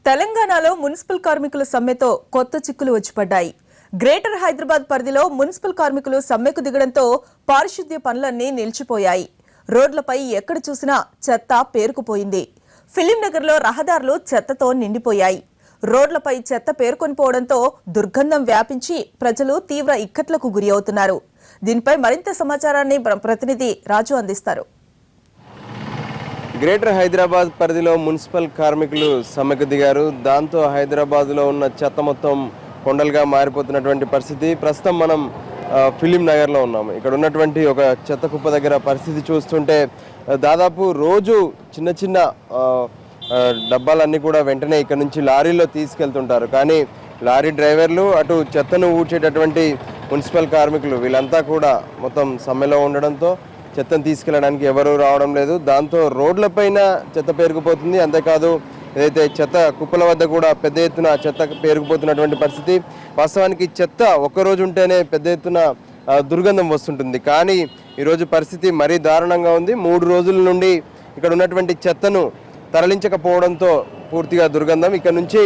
తెలంగాణలో మున్సిపల్ కార్మికుల సమ్మెతో కొత్త చిక్కులు వచ్చిపడ్డాయి. గ్రేటర్ హైదరాబాద్ పరిధిలో మున్సిపల్ కార్మికులు సమ్మెకు దిగడంతో పారిశుద్ధ్య పనులన్నీ నిలిచిపోయాయి. రోడ్లపై ఎక్కడ చూసినా చెత్త పేరుకుపోయింది. ఫిలిం నగర్లో రహదారులు చెత్తతో నిండిపోయాయి. రోడ్లపై చెత్త పేరుకొనిపోవడంతో దుర్గంధం వ్యాపించి ప్రజలు తీవ్ర ఇక్కట్లకు గురి అవుతున్నారు. దీనిపై మరింత సమాచారాన్ని ప్రతినిధి రాజు అందిస్తారు. గ్రేటర్ హైదరాబాద్ పరిధిలో మున్సిపల్ కార్మికులు సమ్మెకు దిగారు. దాంతో హైదరాబాద్లో ఉన్న చెత్త మొత్తం కొండలుగా మారిపోతున్నటువంటి పరిస్థితి. ప్రస్తుతం మనం ఫిలిం నగర్లో ఉన్నాము. ఇక్కడ ఉన్నటువంటి ఒక చెత్త కుప్ప దగ్గర పరిస్థితి చూస్తుంటే దాదాపు రోజు చిన్న చిన్న డబ్బాలన్నీ కూడా వెంటనే ఇక్కడ నుంచి లారీలో తీసుకెళ్తుంటారు. కానీ లారీ డ్రైవర్లు, అటు చెత్తను ఊడ్చేటటువంటి మున్సిపల్ కార్మికులు వీళ్ళంతా కూడా మొత్తం సమ్మెలో ఉండడంతో చెత్తను తీసుకెళ్ళడానికి ఎవరూ రావడం లేదు. దాంతో రోడ్లపైన చెత్త పేరుకుపోతుంది. అంతేకాదు ఏదైతే చెత్త కుప్పల వద్ద కూడా పెద్ద ఎత్తున చెత్త పేరుకుపోతున్నటువంటి పరిస్థితి. వాస్తవానికి చెత్త ఒక్కరోజు ఉంటేనే పెద్ద ఎత్తున దుర్గంధం వస్తుంటుంది. కానీ ఈరోజు పరిస్థితి మరీ దారుణంగా ఉంది. 3 రోజుల నుండి ఇక్కడ ఉన్నటువంటి చెత్తను తరలించకపోవడంతో పూర్తిగా దుర్గంధం. ఇక్కడ నుంచి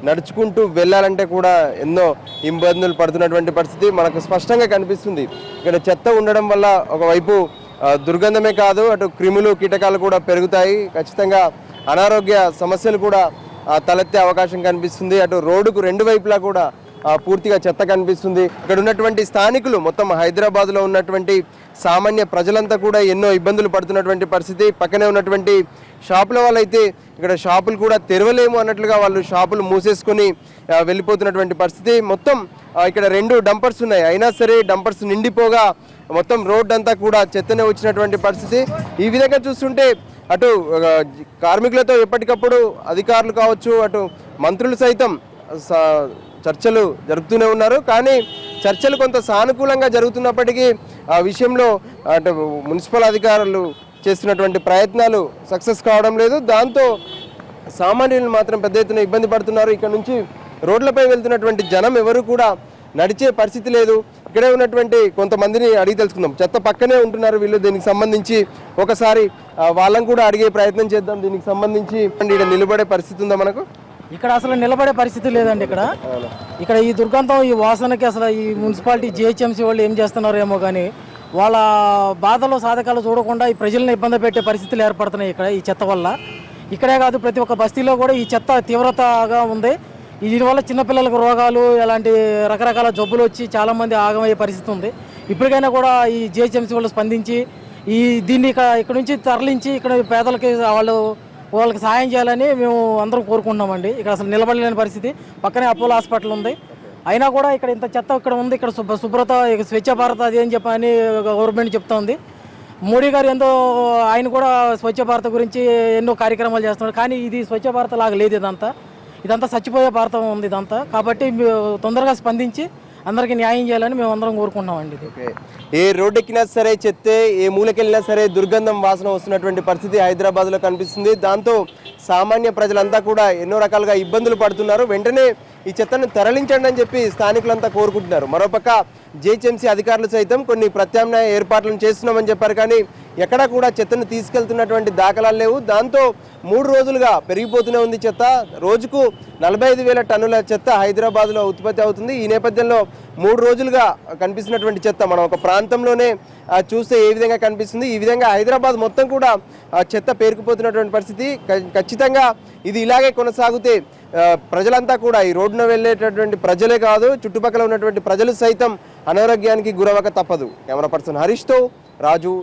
నడుచుకుంటూ వెళ్ళాలంటే కూడా ఎన్నో ఇబ్బందులు పడుతున్నటువంటి పరిస్థితి మనకు స్పష్టంగా కనిపిస్తుంది. ఇక్కడ చెత్త ఉండడం వల్ల ఒకవైపు దుర్గంధమే కాదు, అటు క్రిములు కీటకాలు కూడా పెరుగుతాయి. ఖచ్చితంగా అనారోగ్య సమస్యలు కూడా తలెత్తే అవకాశం కనిపిస్తుంది. అటు రోడ్డుకు 2 వైపులా కూడా పూర్తిగా చెత్త కనిపిస్తుంది. ఇక్కడ ఉన్నటువంటి స్థానికులు, మొత్తం హైదరాబాద్లో ఉన్నటువంటి సామాన్య ప్రజలంతా కూడా ఎన్నో ఇబ్బందులు పడుతున్నటువంటి పరిస్థితి. పక్కనే ఉన్నటువంటి షాపుల వాళ్ళైతే ఇక్కడ షాపులు కూడా తెరవలేము అన్నట్లుగా వాళ్ళు షాపులు మూసేసుకొని వెళ్ళిపోతున్నటువంటి పరిస్థితి. మొత్తం ఇక్కడ 2 డంపర్స్ ఉన్నాయి. అయినా సరే డంపర్స్ నిండిపోగా మొత్తం రోడ్డు అంతా కూడా చెత్తనే వచ్చినటువంటి పరిస్థితి. ఈ విధంగా చూస్తుంటే అటు కార్మికులతో ఎప్పటికప్పుడు అధికారులు కావచ్చు, అటు మంత్రులు సైతం చర్చలు జరుపుతూనే ఉన్నారు. కానీ చర్చలు కొంత సానుకూలంగా జరుగుతున్నప్పటికీ ఆ విషయంలో అటు మున్సిపల్ అధికారులు చేస్తున్నటువంటి ప్రయత్నాలు సక్సెస్ కావడం లేదు. దాంతో సామాన్యులు మాత్రం పెద్ద ఎత్తున ఇబ్బంది పడుతున్నారు. ఇక్కడ నుంచి రోడ్లపై వెళ్తున్నటువంటి జనం ఎవరు కూడా నడిచే పరిస్థితి లేదు. ఇక్కడే ఉన్నటువంటి కొంతమందిని అడిగి తెలుసుకుందాం. చెత్త పక్కనే ఉంటున్నారు వీళ్ళు. దీనికి సంబంధించి ఒకసారి వాళ్ళని కూడా అడిగే ప్రయత్నం చేద్దాం. దీనికి సంబంధించి ఇక్కడ నిలబడే పరిస్థితి ఉందా మనకు? ఇక్కడ అసలు నిలబడే పరిస్థితి లేదండి. ఇక్కడ ఈ దుర్గంధం, ఈ వాసనకి అసలు ఈ మున్సిపాలిటీ జిహెచ్ఎంసీ వాళ్ళు ఏం చేస్తున్నారేమో కానీ వాళ్ళ బాధలు సాధకాలు చూడకుండా ఈ ప్రజలను ఇబ్బంది పెట్టే పరిస్థితులు ఏర్పడుతున్నాయి ఇక్కడ ఈ చెత్త వల్ల. ఇక్కడే కాదు, ప్రతి ఒక్క బస్తీలో కూడా ఈ చెత్త తీవ్రతగా ఉంది. దీనివల్ల చిన్నపిల్లలకు రోగాలు, ఇలాంటి రకరకాల జబ్బులు వచ్చి చాలామంది ఆగమయ్యే పరిస్థితి ఉంది. ఇప్పటికైనా కూడా ఈ జిహెచ్ఎంసీ వాళ్ళు స్పందించి దీన్ని ఇక్కడ నుంచి తరలించి ఇక్కడ పేదలకి వాళ్ళకి సహాయం చేయాలని మేము అందరం కోరుకుంటున్నామండి. ఇక్కడ అసలు నిలబడలేని పరిస్థితి. పక్కనే అపోలో హాస్పిటల్ ఉంది. అయినా కూడా ఇక్కడ ఇంత చెత్త ఇక్కడ ఉంది. ఇక్కడ శుభ్రత, స్వచ్ఛ భారత్ అది అని చెప్పని గవర్నమెంట్ చెప్తా ఉంది. మోడీ గారు ఆయన కూడా స్వచ్ఛ భారత్ గురించి ఎన్నో కార్యక్రమాలు చేస్తున్నారు. కానీ ఇది స్వచ్ఛ భారత్ లాగా లేదు. ఇదంతా చచ్చిపోయే భారతం ఉంది ఇదంతా. కాబట్టి తొందరగా స్పందించి అందరికీ న్యాయం చేయాలని మేము అందరం కోరుకుంటున్నామండి. ఏ రోడ్డు ఎక్కినా సరే చెత్తే, ఏ మూలకెళ్ళినా సరే దుర్గంధం వాసన వస్తున్నటువంటి పరిస్థితి హైదరాబాద్లో కనిపిస్తుంది. దాంతో సామాన్య ప్రజలంతా కూడా ఎన్నో రకాలుగా ఇబ్బందులు పడుతున్నారు. వెంటనే ఈ చెత్తను తరలించండి అని చెప్పి స్థానికులంతా కోరుకుంటున్నారు. మరోపక్క జిహెచ్ఎంసీ అధికారులు సైతం కొన్ని ప్రత్యామ్నాయ ఏర్పాట్లను చేస్తున్నామని చెప్పారు. కానీ ఎక్కడా కూడా చెత్తను తీసుకెళ్తున్నటువంటి దాఖలాలు లేవు. దాంతో 3 రోజులుగా పెరిగిపోతూనే ఉంది చెత్త. రోజుకు 45,000 టన్నుల చెత్త హైదరాబాద్లో ఉత్పత్తి అవుతుంది. ఈ నేపథ్యంలో 3 రోజులుగా కనిపిస్తున్నటువంటి చెత్త మనం ఒక ప్రాంతంలోనే చూస్తే ఏ విధంగా కనిపిస్తుంది. ఈ విధంగా హైదరాబాద్ మొత్తం కూడా చెత్త పేరుకుపోతున్నటువంటి పరిస్థితి. ఖచ్చితంగా ఇది ఇలాగే కొనసాగితే ప్రజలంతా కూడా, ఈ రోడ్డున వెళ్ళేటటువంటి ప్రజలే కాదు, చుట్టుపక్కల ఉన్నటువంటి ప్రజలు సైతం అనారోగ్యానికి గురవక తప్పదు. కెమెరా పర్సన్ హరీష్తో రాజు.